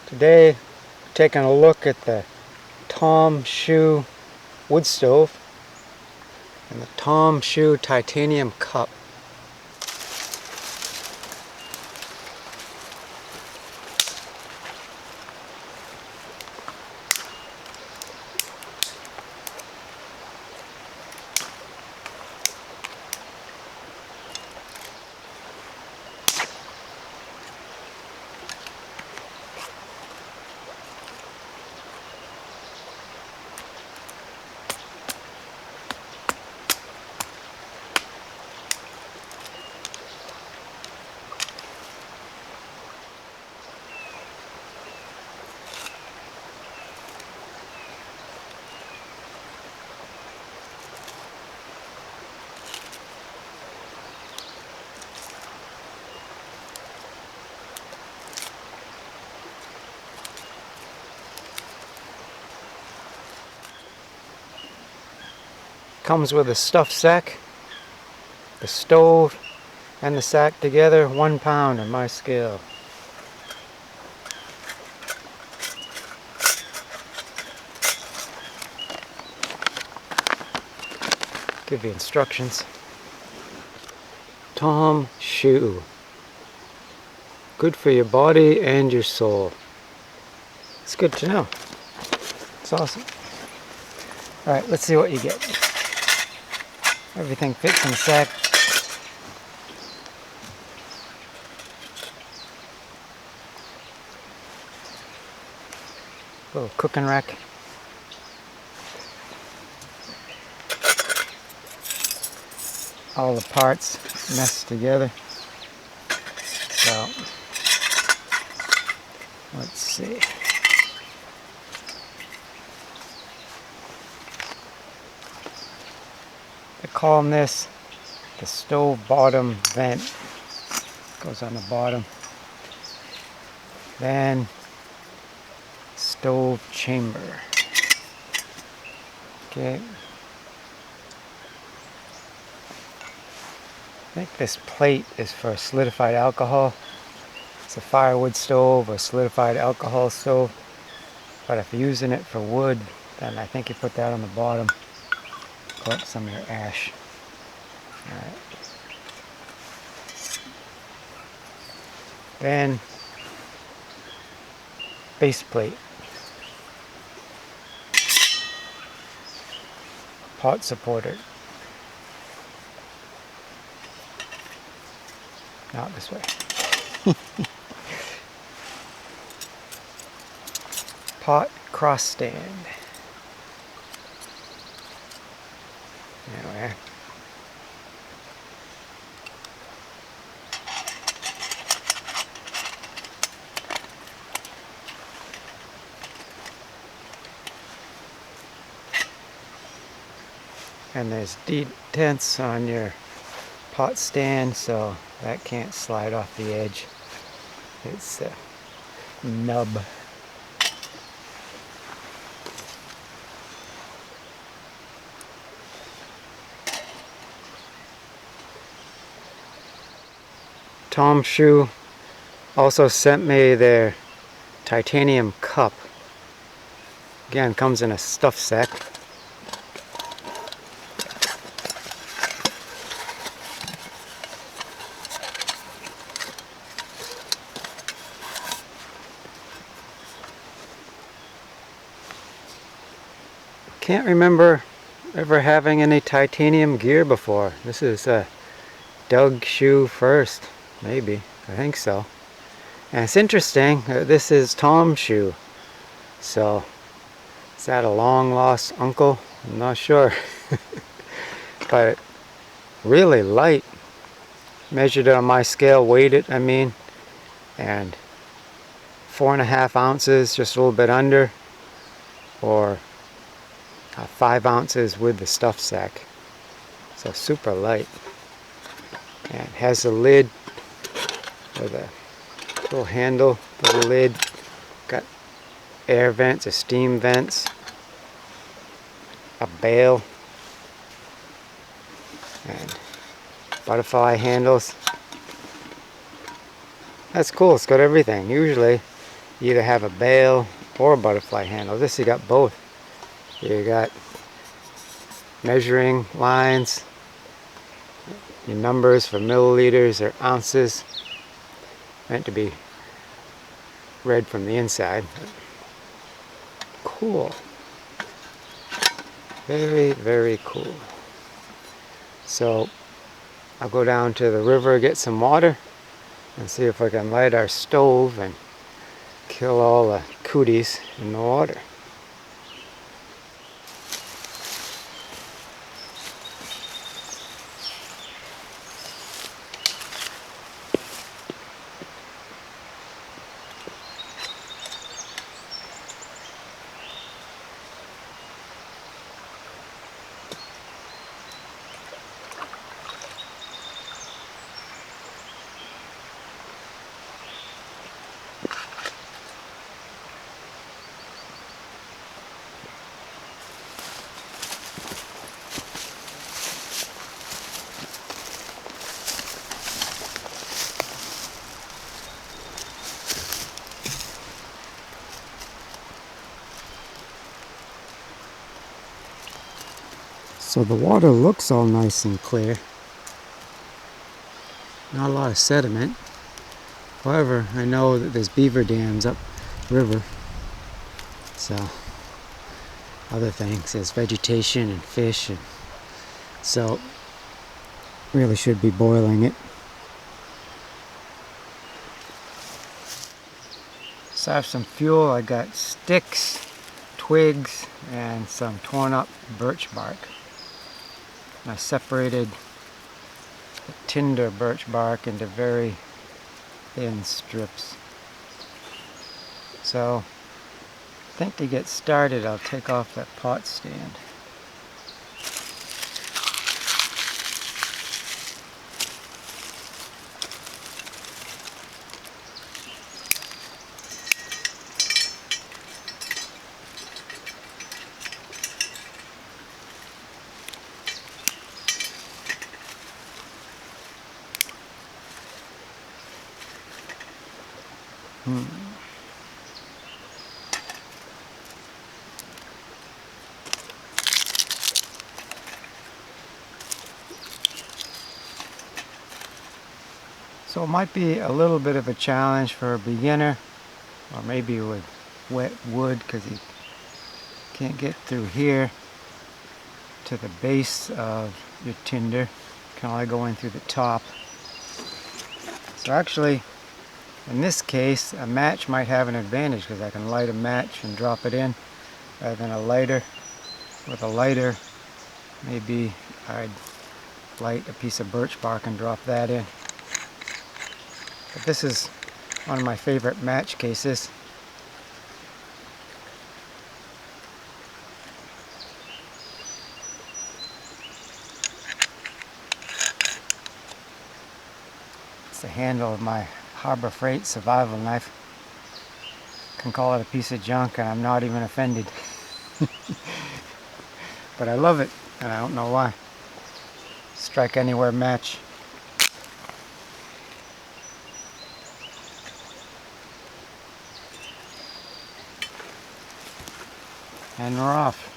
Today, taking a look at the TomShoo wood stove and the TomShoo titanium cup. Comes with a stuff sack, the stove and the sack together, 1 pound on my scale. Give you instructions. TomShoo. Good for your body and your soul. It's good to know. It's awesome. Alright, let's see what you get. Everything fits in the sack. Little cooking rack. All the parts messed together. So, let's see. They call this the stove bottom vent. Goes on the bottom. Then stove chamber. Okay. I think this plate is for solidified alcohol. It's a firewood stove or solidified alcohol stove. But if you're using it for wood, then I think you put that on the bottom. Collect some of your ash. Alright. Then base plate. Pot supporter. Not this way. Pot cross stand. Anyway. And there's detents on your pot stand, so that can't slide off the edge. It's a nub. TomShoo also sent me their titanium cup. Again, comes in a stuff sack. Can't remember ever having any titanium gear before. This is a TomShoo first, maybe. I think so. And it's interesting, this is TomShoo. So, is that a long lost uncle? I'm not sure. But really light. Measured it on my scale, weighed it, I mean. And 4.5 ounces, just a little bit under. Or 5 ounces with the stuff sack. So super light. And has a lid with a little handle for the lid. Got air vents or steam vents. A bail. And butterfly handles. That's cool, it's got everything. Usually You either have a bail or a butterfly handle. This you got both. You got measuring lines, your numbers for milliliters or ounces, meant to be read from the inside. Cool. Very, very cool. So I'll go down to the river, get some water, and see if I can light our stove and kill all the cooties in the water. So the water looks all nice and clear. Not a lot of sediment. However, I know that there's beaver dams up river. So other things, there's vegetation and fish, and so really should be boiling it. So I have some fuel. I got sticks, twigs, and some torn up birch bark. I separated the tinder birch bark into very thin strips. So I think to get started I'll take off that pot stand. So it might be a little bit of a challenge for a beginner, or maybe with wet wood, because you can't get through here to the base of your tinder. You can only go in through the top. So actually, in this case, a match might have an advantage, because I can light a match and drop it in rather than a lighter. With a lighter, maybe I'd light a piece of birch bark and drop that in. But this is one of my favorite match cases. It's the handle of my Harbor Freight survival knife. Can call it a piece of junk and I'm not even offended. But I love it, and I don't know why. Strike anywhere match. And we're off.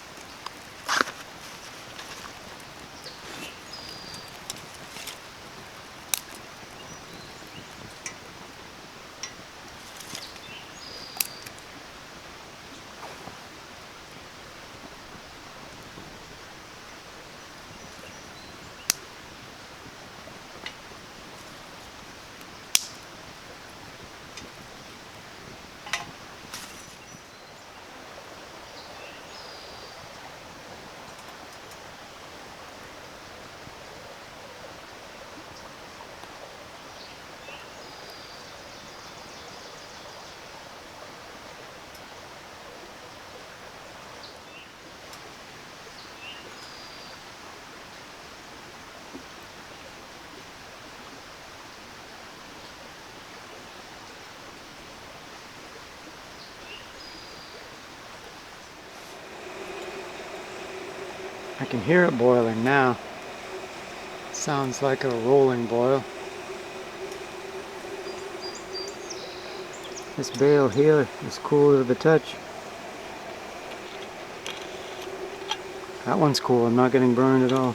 I can hear it boiling now. Sounds like a rolling boil. This bale here is cool to the touch. That one's cool, I'm not getting burned at all.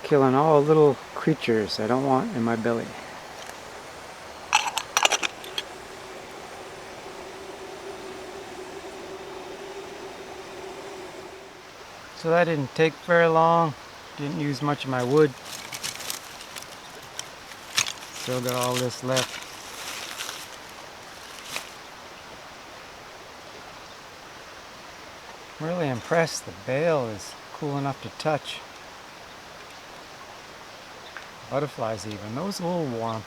Killing all little creatures I don't want in my belly. So that didn't take very long. Didn't use much of my wood. Still got all this left. I'm really impressed the bale is cool enough to touch. Butterflies even. Those are a little warm.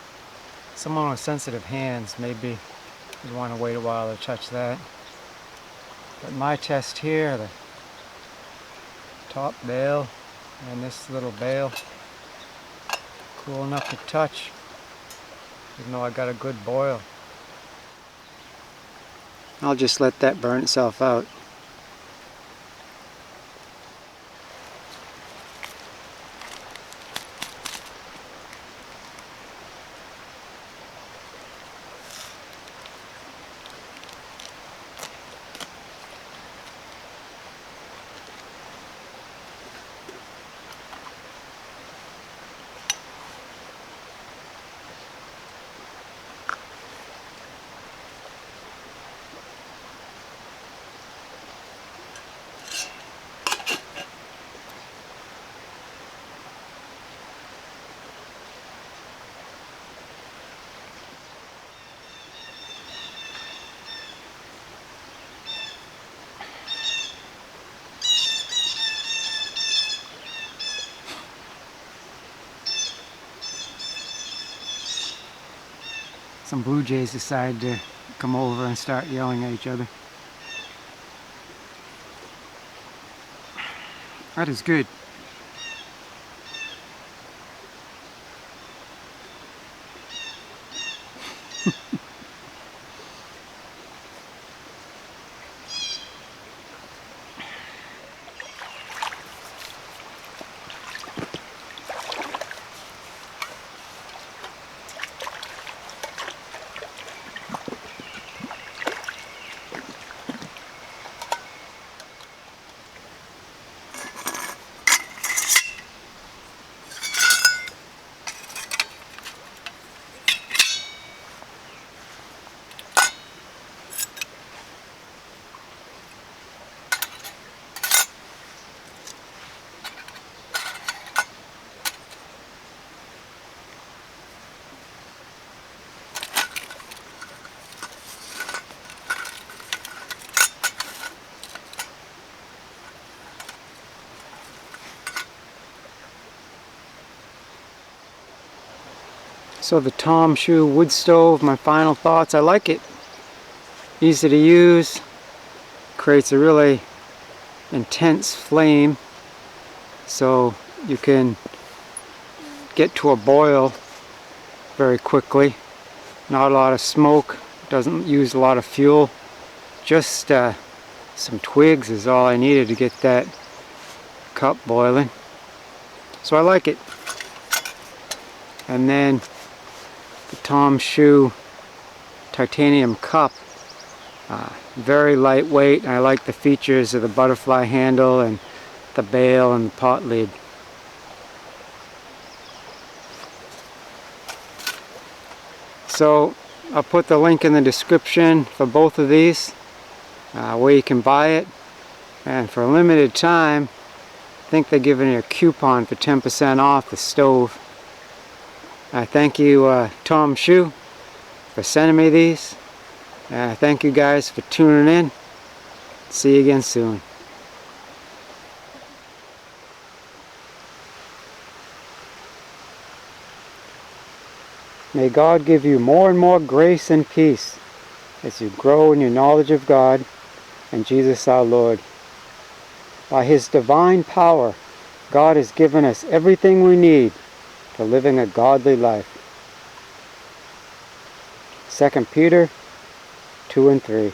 Someone with sensitive hands maybe would want to wait a while to touch that. But my test here, the top bale and this little bale, cool enough to touch, even though I got a good boil. I'll just let that burn itself out. Some blue jays decide to come over and start yelling at each other. That is good. So the TomShoo wood stove, my final thoughts, I like it. Easy to use, creates a really intense flame, so you can get to a boil very quickly. Not a lot of smoke, doesn't use a lot of fuel. Just some twigs is all I needed to get that cup boiling. So I like it. And then the TomShoo titanium cup, very lightweight. I like the features of the butterfly handle and the bale and the pot lid. So I'll put the link in the description for both of these, where you can buy it. And for a limited time, I think they're giving you a coupon for 10% off the stove. I thank you, TomShoo, for sending me these. Thank you guys for tuning in. See you again soon. May God give you more and more grace and peace as you grow in your knowledge of God and Jesus our Lord. By His divine power, God has given us everything we need for living a godly life. 2 Peter 2 and 3.